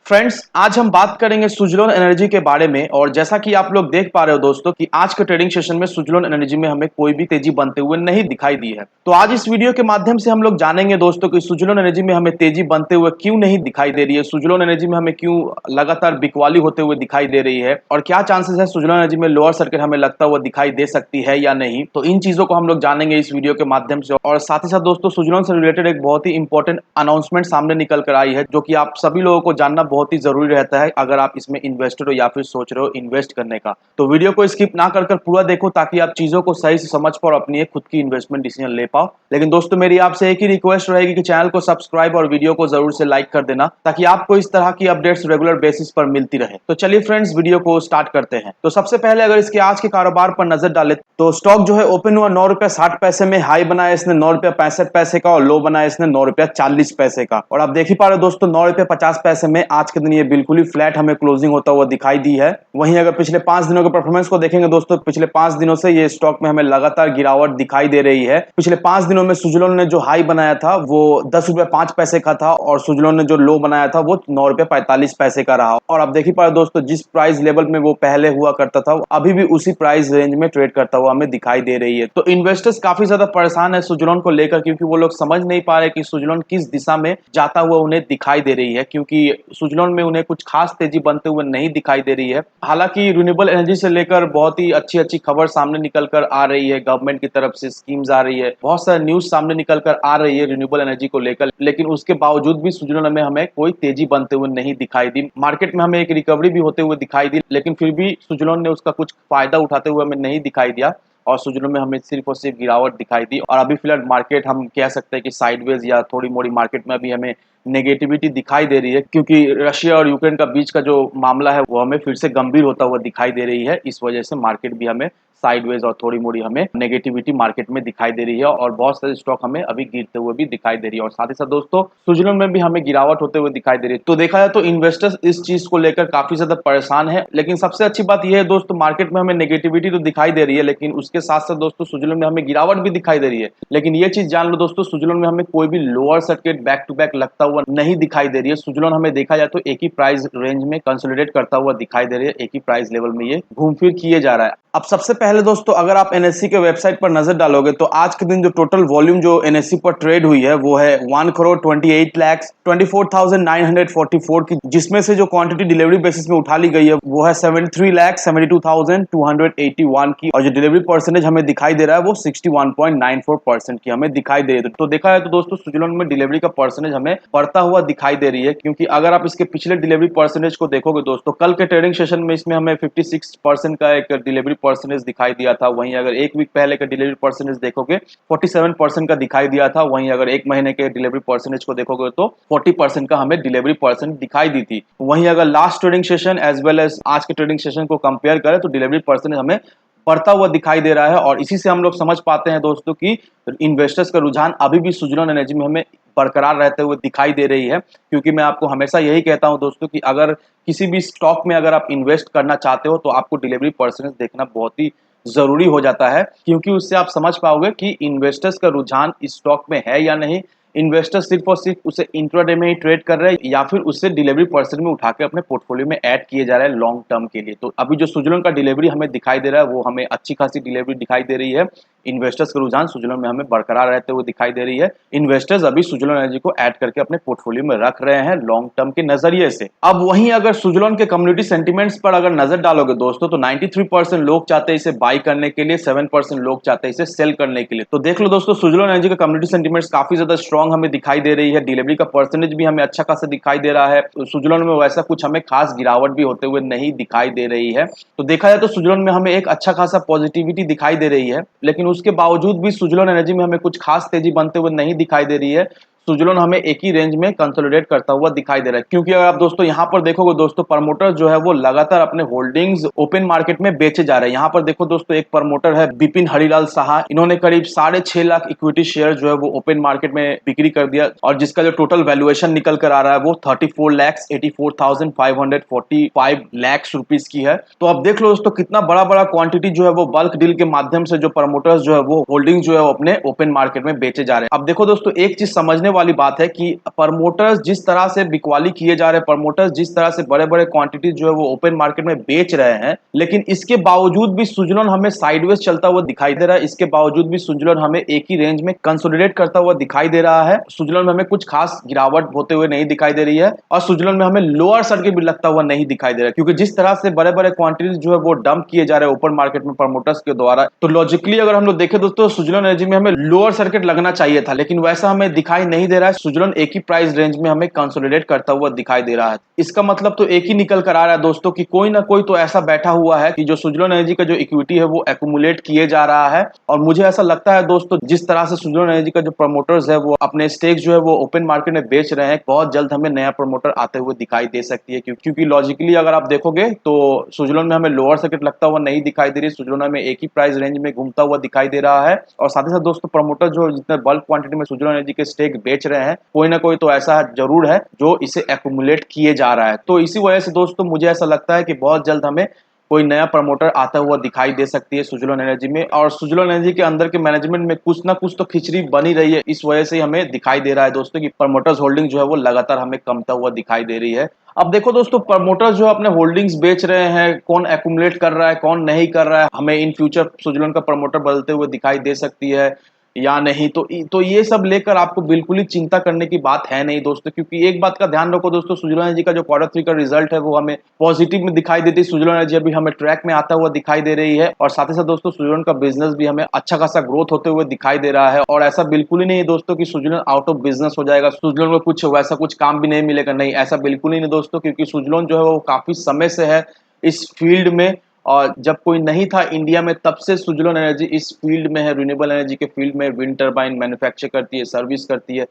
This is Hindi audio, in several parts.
फ्रेंड्स, आज हम बात करेंगे सुजलोन एनर्जी के बारे में। और जैसा कि आप लोग देख पा रहे हो दोस्तों कि आज के ट्रेडिंग सेशन में सुजलोन एनर्जी में हमें कोई भी तेजी बनते हुए नहीं दिखाई दी है। तो आज इस वीडियो के माध्यम से हम लोग जानेंगे दोस्तों कि सुजलोन एनर्जी में हमें तेजी बनते हुए क्यों नहीं दिखाई दे रही है, सुजलोन एनर्जी में हमें क्यों लगातार बिकवाली होते हुए दिखाई दे रही है और क्या चांसेस है सुजलोन एनर्जी में लोअर सर्किट हमें लगता हुआ दिखाई दे सकती है या नहीं। तो इन चीजों को हम लोग जानेंगे इस वीडियो के माध्यम से। और साथ ही साथ दोस्तों सुजलोन से रिलेटेड एक बहुत ही इंपॉर्टेंट अनाउंसमेंट सामने निकल कर आई है, जो कि आप सभी लोगों को जानना बहुत ही जरूरी रहता है अगर आप इसमें इन्वेस्टर हो या फिर सोच रहे हो इन्वेस्ट करने का। तो वीडियो को स्किप ना कर पूरा देखो ताकि आप चीजों को सही से समझ पाओ और अपनी एक खुद की इन्वेस्टमेंट डिसीजन ले पाओ। लेकिन दोस्तों मेरी आपसे एक ही रिक्वेस्ट रहेगी कि चैनल को सब्सक्राइब और वीडियो को जरूर से लाइक कर देना ताकि आपको इस तरह की अपडेट्स रेगुलर बेसिस पर मिलती रहे। तो चलिए फ्रेंड्स, वीडियो को स्टार्ट करते हैं। तो सबसे पहले अगर इसके आज के कारोबार पर नजर डाले तो स्टॉक जो है ओपन हुआ 9 रुपया 60 पैसे में, हाई बनाया इसने 9 रुपया 65 पैसे का और लो बनाया इसने 9 रुपया 40 पैसे का। और आप देख ही पा रहे हो दोस्तों 9 रुपया 50 पैसे में आज के दिन ये बिल्कुल ही फ्लैट हमें क्लोजिंग होता हुआ दिखाई दी है। वहीं अगर पिछले 5 दिनों के परफॉर्मेंस को देखेंगे दोस्तों, पिछले 5 दिनों से ये स्टॉक में हमें लगातार गिरावट दिखाई दे रही है। पिछले 5 दिनों में सुजलोन ने जो हाई बनाया था वो 10 रुपया 5 पैसे का था और सुजलोन ने जो लो बनाया था वो 9 रुपया 45 पैसे का रहा। और आप देख ही पा रहे हो दोस्तों जिस प्राइस लेवल में वो पहले हुआ करता था अभी भी उसी प्राइस रेंज में ट्रेड करता हुआ हमें दिखाई दे रही है। तो इन्वेस्टर्स काफी ज्यादा परेशान है सुजलोन को लेकर, क्योंकि वो लोग समझ नहीं पा रहे कि सुजलोन किस दिशा में जाता हुआ उन्हें दिखाई दे रही है, क्योंकि सुजलोन में उन्हें कुछ खास तेजी बनते हुए नहीं दिखाई दे रही है। हालांकि रिन्यूएबल एनर्जी से लेकर बहुत ही अच्छी अच्छी खबर सामने निकल कर आ रही है, गवर्नमेंट की तरफ से स्कीम्स आ रही है, बहुत सारे न्यूज सामने निकल कर आ रही है रिन्यूएबल एनर्जी को लेकर, लेकिन उसके बावजूद भी सुजलोन में हमें कोई तेजी बनते हुए नहीं दिखाई दी। मार्केट में हमें एक रिकवरी भी होते हुए दिखाई दी, लेकिन फिर भी सुजलोन ने उसका कुछ फायदा उठाते हुए हमें नहीं दिखाई दिया और सुजलोन में हमें सिर्फ और सिर्फ गिरावट दिखाई दी। और अभी फिलहाल मार्केट हम कह सकते हैं कि साइडवेज या थोड़ी मोड़ी मार्केट में अभी हमें नेगेटिविटी दिखाई दे रही है, क्योंकि रशिया और यूक्रेन का बीच का जो मामला है वो हमें फिर से गंभीर होता हुआ दिखाई दे रही है। इस वजह से मार्केट भी हमें साइडवेज और थोड़ी मोड़ी हमें नेगेटिविटी मार्केट में दिखाई दे रही है और बहुत सारे स्टॉक हमें अभी गिरते हुए भी दिखाई दे रही है। और साथ ही साथ दोस्तों सुजलोन में भी हमें गिरावट होते हुए दिखाई दे रही है। तो देखा जाए तो इन्वेस्टर्स इस चीज को लेकर काफी ज्यादा परेशान है। लेकिन सबसे अच्छी बात यह है दोस्तों, मार्केट में हमें नेगेटिविटी तो दिखाई दे रही है, लेकिन उसके साथ साथ दोस्तों सुजलोन में हमें गिरावट भी दिखाई दे रही है। लेकिन ये चीज जान लो दोस्तों, सुजलोन में हमें कोई भी lower circuit back to back लगता हुआ नहीं दिखाई दे रही है। सुजलोन हमें देखा जाए तो एक ही प्राइस रेंज में कंसोलिडेट करता हुआ दिखाई दे रही है, एक ही प्राइस लेवल में ये घूम फिर किए जा रहा है। अब सबसे पहले दोस्तों अगर आप एनएससी के वेबसाइट पर नजर डालोगे तो आज के दिन जो टोटल वॉल्यूम जो एनएससी पर ट्रेड हुई है वो है 1,28,24,944 की, जिसमें से जो क्वांटिटी डिलीवरी बेसिस में उठा ली गई है वो है 73,72,281 की, और जो डिलीवरी परसेंटेज हमें दिखाई दे रहा है वो 61.94% की हमें दिखाई दे रही है। तो देखा है तो दोस्तों सुजलोन में डिलीवरी का परसेंटेज हमें बढ़ता हुआ दिखाई दे रही है, क्योंकि अगर आप इसके पिछले डिलीवरी परसेंटेज को देखोगे दोस्तों, कल के ट्रेडिंग सेशन में इसमें हमें 56% का एक डिलीवरी परसेंटेज दिखाई दिया था। वहीं अगर एक वीक पहले का डिलीवरी परसेंटेज देखोगे 47% का दिखाई दिया था। वहीं अगर एक महीने के डिलीवरी परसेंटेज को देखोगे तो 40% का हमें डिलीवरी परसेंट दिखाई दी थी। वहीं अगर last trading session as well as आज के ट्रेडिंग सेशन को कंपेयर करें तो डिलीवरी परसेंटेज हमें बढ़ता हुआ दिखाई दे रहा है। और इसी से हम लोग समझ पाते हैं दोस्तों कि इन्वेस्टर्स का रुझान अभी भी सुजलोन एनर्जी में हमें बरकरार रहते हुए दिखाई दे रही है। क्योंकि मैं आपको हमेशा यही कहता हूं दोस्तों कि अगर किसी भी स्टॉक में अगर आप इन्वेस्ट करना चाहते हो तो आपको डिलीवरी परसेंटेज देखना बहुत ही जरूरी हो जाता है, क्योंकि उससे आप समझ पाओगे कि इन्वेस्टर्स का रुझान इस स्टॉक में है या नहीं। इन्वेस्टर सिर्फ और सिर्फ उसे इंट्राडे में ही ट्रेड कर रहे हैं या फिर उससे डिलीवरी परसेंट में उठा के अपने पोर्टफोलियो में ऐड किए जा रहे हैं लॉन्ग टर्म के लिए। तो अभी जो सुजलोन का डिलीवरी हमें दिखाई दे रहा है वो हमें अच्छी खासी डिलीवरी दिखाई दे रही है। इन्वेस्टर्स का रुझान सुजलोन में हमें बरकरार रहते हुए दिखाई दे रही है। इन्वेस्टर्स अभी सुजलोन एनर्जी को ऐड करके अपने पोर्टफोलियो में रख रहे हैं लॉन्ग टर्म के नजरिए से। अब वहीं अगर सुजलोन के कम्युनिटी सेंटिमेंट्स पर अगर नजर डालोगे दोस्तों तो 93% लोग चाहते हैं इसे बाई करने के लिए, 7% लोग चाहते हैं इसे सेल करने के लिए। तो देख लो दोस्तों सुजलोन एनर्जी का कम्युनिटी सेंटिमेंट्स काफी ज्यादा स्ट्रॉन्ग हमें दिखाई दे रही है। डिलीवरी का परसेंटेज भी हमें अच्छा खासा दिखाई दे रहा है। सुजलोन में वैसा कुछ हमें खास गिरावट भी होते हुए नहीं दिखाई दे रही है। तो देखा जाए तो सुजलोन में हमें एक अच्छा खासा पॉजिटिविटी दिखाई दे रही है, लेकिन उसके बावजूद भी सुजलोन एनर्जी में हमें कुछ खास तेजी बनते हुए नहीं दिखाई दे रही है। सुजलोन हमें एक ही रेंज में कंसोलिडेट करता हुआ दिखाई दे रहा है, क्योंकि अगर आप दोस्तों यहाँ पर देखोगे दोस्तों प्रमोटर जो है वो लगातार अपने होल्डिंग्स ओपन मार्केट में बेचे जा रहे हैं। यहाँ पर देखो दोस्तों एक प्रमोटर है बिपिन हरिलाल साहा, इन्होंने करीब 6.5 लाख इक्विटी शेयर जो है वो ओपन मार्केट में बिक्री कर दिया, और जिसका जो टोटल वैल्यूएशन निकल कर आ रहा है वो 34,84,545 लाख रुपीस की है। तो अब देख लो दोस्तों कितना बड़ा बड़ा क्वांटिटी जो है वो बल्क डील के माध्यम से जो प्रमोटर्स जो है वो होल्डिंग जो है वो अपने ओपन मार्केट में बेचे जा रहे हैं। अब देखो दोस्तों एक चीज समझने वाली बात है कि प्रमोटर्स जिस तरह से बिकवाली किए जा रहे हैं, प्रमोटर्स जिस तरह से बड़े-बड़े क्वांटिटी जो है वो ओपन मार्केट में बेच रहे हैं, लेकिन इसके बावजूद भी सुज़लोन हमें साइडवेज चलता हुआ दिखाई दे रहा है। इसके बावजूद भी सुज़लोन हमें एक ही रेंज में कंसोलिडेट करता हुआ दिखाई दे रहा है। सुज़लोन में हमें कुछ खास गिरावट होते हुए नहीं दिखाई दे रही है और सुज़लोन में हमें लोअर सर्किट भी लगता हुआ नहीं दिखाई दे रहा है, क्योंकि जिस तरह से बड़े-बड़े क्वांटिटीज जो है वो डंप किए जा रहे हैं ओपन मार्केट में प्रमोटर्स के द्वारा, तो लॉजिकली अगर हम लोग देखें दोस्तों, सुज़लोन एनर्जी में हमें लोअर सर्किट लगना चाहिए था, लेकिन वैसा हमें दिखाई नहीं दे रहा है। सुज़लोन एक ही प्राइस रेंज में हमें कंसोलिडेट करता हुआ दिखाई दे रहा है। इसका मतलब तो एक ही निकल कर आ रहा है दोस्तों कि कोई ना कोई तो ऐसा बैठा हुआ है कि जो सुज़लोन एनर्जी का जो इक्विटी है वो एक्यूमुलेट किए जा रहा है। और मुझे ऐसा लगता है दोस्तों, जिस तरह से सुज़लोन एनर्जी का जो प्रमोटर्स है वो अपने स्टेक जो है वो ओपन मार्केट में बेच रहे हैं, बहुत जल्द हमें नया प्रमोटर आते हुए दिखाई दे सकती है, क्योंकि लॉजिकली अगर आप देखोगे तो सुज़लोन में हमें लोअर सर्किट लगता हुआ नहीं दिखाई दे रही। सुज़लोन में एक ही प्राइस रेंज में घूमता हुआ दिखाई दे रहा है और साथ ही साथ दोस्तों, प्रमोटर जो जितने बल्क क्वांटिटी में सुज़लोन एनर्जी के स्टेक बेच रहे हैं, कोई ना कोई तो ऐसा जरूर है जो इसे एक्यूमुलेट किए जा रहा है। तो इसी वजह से दोस्तों मुझे ऐसा लगता है कि बहुत जल्द हमें कोई नया प्रमोटर आता हुआ दिखाई दे सकती है सुज़लोन एनर्जी में, और सुज़लोन एनर्जी के अंदर के मैनेजमेंट में कुछ ना कुछ तो खिचड़ी बनी रही है। इस वजह से हमें दिखाई दे रहा है दोस्तों कि प्रमोटर्स होल्डिंग जो है वो लगातार हमें कमता हुआ दिखाई दे रही है। अब देखो दोस्तों, प्रमोटर्स जो अपने होल्डिंग्स बेच रहे हैं, कौन एक्यूमुलेट कर रहा है कौन नहीं कर रहा है, हमें इन फ्यूचर सुज़लोन का प्रमोटर बदलते हुए दिखाई दे सकती है या नहीं, तो ये सब लेकर आपको बिल्कुल ही चिंता करने की बात है नहीं दोस्तों, क्योंकि एक बात का ध्यान रखो दोस्तों, सुज़लोन एनर्जी का जो Q3 का रिजल्ट है वो हमें पॉजिटिव में दिखाई देती है। सुज़लोन एनर्जी अभी हमें ट्रैक में आता हुआ दिखाई दे रही है और साथ ही साथ दोस्तों, सुज़लोन का बिजनेस भी हमें अच्छा खासा ग्रोथ होते हुए दिखाई दे रहा है। और ऐसा बिल्कुल ही नहीं है दोस्तों कि सुज़लोन आउट ऑफ बिजनेस हो जाएगा, सुज़लोन में कुछ वैसा कुछ काम भी नहीं मिलेगा, नहीं, ऐसा बिल्कुल ही नहीं दोस्तों, क्योंकि सुज़लोन जो है वो काफी समय से है इस फील्ड में, और जब कोई नहीं था इंडिया में तब से सुज़लोन एनर्जी इस फील्ड में है, रिन्यूएबल एनर्जी के फील्ड में विंड टरबाइन मैन्युफैक्चर करती है, सर्विस करती है,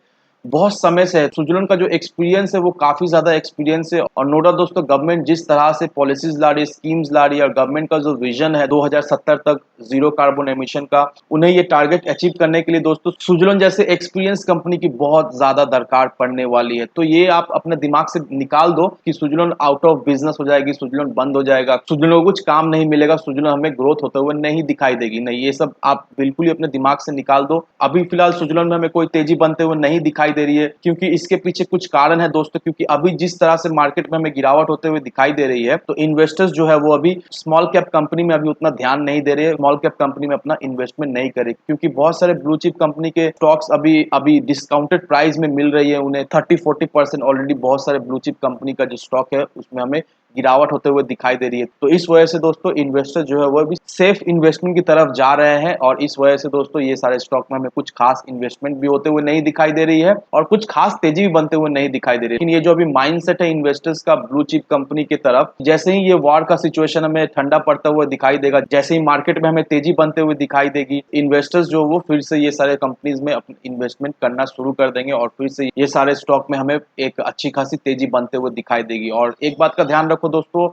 बहुत समय से है। सुज़लोन का जो एक्सपीरियंस है वो काफ़ी ज़्यादा एक्सपीरियंस है। और नो डाउट दोस्तों, गवर्नमेंट जिस तरह से पॉलिसीज़ ला रही है, स्कीम्स ला रही है, और गवर्नमेंट का जो विज़न है 2070 तक ज़ीरो कार्बन एमिशन का, उन्हें ये टारगेट अचीव करने के लिए दोस्तों सुज़लोन जैसे एक्सपीरियंस कंपनी की बहुत ज़्यादा दरकार पड़ने वाली है। तो ये आप अपने दिमाग से निकाल दो कि सुज़लोन आउट ऑफ बिज़नेस हो जाएगी, सुज़लोन बंद हो जाएगा, सुज़लोन को कुछ काम नहीं मिलेगा, सुज़लोन हमें ग्रोथ होते हुए नहीं दिखाई देगी। नहीं, ये सब आप बिल्कुल ही अपने दिमाग से निकाल दो। अभी फिलहाल सुज़लोन में हमें कोई तेज़ी बनते हुए नहीं दिखाई दे रही है, क्योंकि इसके पीछे कुछ कारण है दोस्तों, क्योंकि अभी जिस तरह से मार्केट में हमें गिरावट होते हुए दिखाई दे रही है, तो इन्वेस्टर्स जो है वो अभी स्मॉल कैप कंपनी में अभी उतना ध्यान नहीं दे रहे हैं, स्मॉल कैप कंपनी में अपना इन्वेस्टमेंट नहीं करे, क्योंकि बहुत सारे ब्लू चिप कंपनी के स्टॉक्स अभी अभी डिस्काउंटेड प्राइस में मिल रही है उन्हें 30-40% ऑलरेडी। बहुत सारे ब्लू चिप कंपनी का जो स्टॉक है उसमें हमें गिरावट होते हुए दिखाई दे रही है। तो इस वजह से दोस्तों, इन्वेस्टर जो है वो भी सेफ इन्वेस्टमेंट की तरफ जा रहे हैं, और इस वजह से दोस्तों ये सारे स्टॉक में हमें कुछ खास इन्वेस्टमेंट भी होते हुए नहीं दिखाई दे रही है और कुछ खास तेजी भी बनते हुए नहीं दिखाई दे रही है। लेकिन ये जो अभी माइंडसेट है इन्वेस्टर्स का ब्लू चिप कंपनी की तरफ, जैसे ही ये वॉर का सिचुएशन हमें ठंडा पड़ता हुआ दिखाई देगा, जैसे ही मार्केट में हमें तेजी बनते हुए दिखाई देगी, इन्वेस्टर्स जो वो फिर से ये सारे कंपनीज में अपना इन्वेस्टमेंट करना शुरू कर देंगे और फिर से ये सारे स्टॉक में हमें एक अच्छी खासी तेजी बनते हुए दिखाई देगी। और एक बात का ध्यान रखो दोस्तों,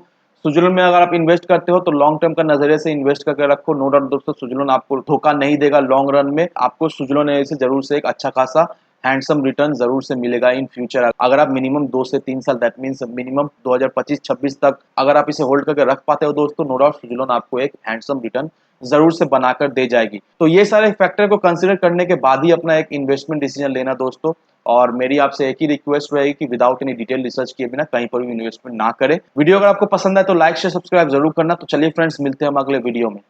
सुज़लोन में अगर आप इन्वेस्ट करते हो तो लॉन्ग टर्म का नजरिए से इन्वेस्ट करके रखो। नो डाउट दोस्तों, सुज़लोन आपको धोखा नहीं देगा, लॉन्ग रन में आपको सुज़लोन से जरूर से एक अच्छा खासा हैंडसम रिटर्न जरूर से मिलेगा इन फ्यूचर। अगर आप मिनिमम 2 से 3 साल, दैट मींस मिनिमम 2025-26 तक अगर आप इसे होल्ड करके रख पाते हो दोस्तों, नो डाउट सुज़लोन आपको एक हैंडसम रिटर्न जरूर से बनाकर दे जाएगी। तो ये सारे फैक्टर को कंसिडर करने के बाद ही अपना एक इन्वेस्टमेंट डिसीजन लेना दोस्तों। और मेरी आपसे एक ही रिक्वेस्ट रहेगी कि विदाउट एनी डिटेल रिसर्च किए बिना कहीं पर भी इन्वेस्टमेंट ना करें। वीडियो अगर आपको पसंद है तो लाइक शेयर सब्सक्राइब जरूर करना। तो चलिए फ्रेंड्स, मिलते हैं हम अगले वीडियो में।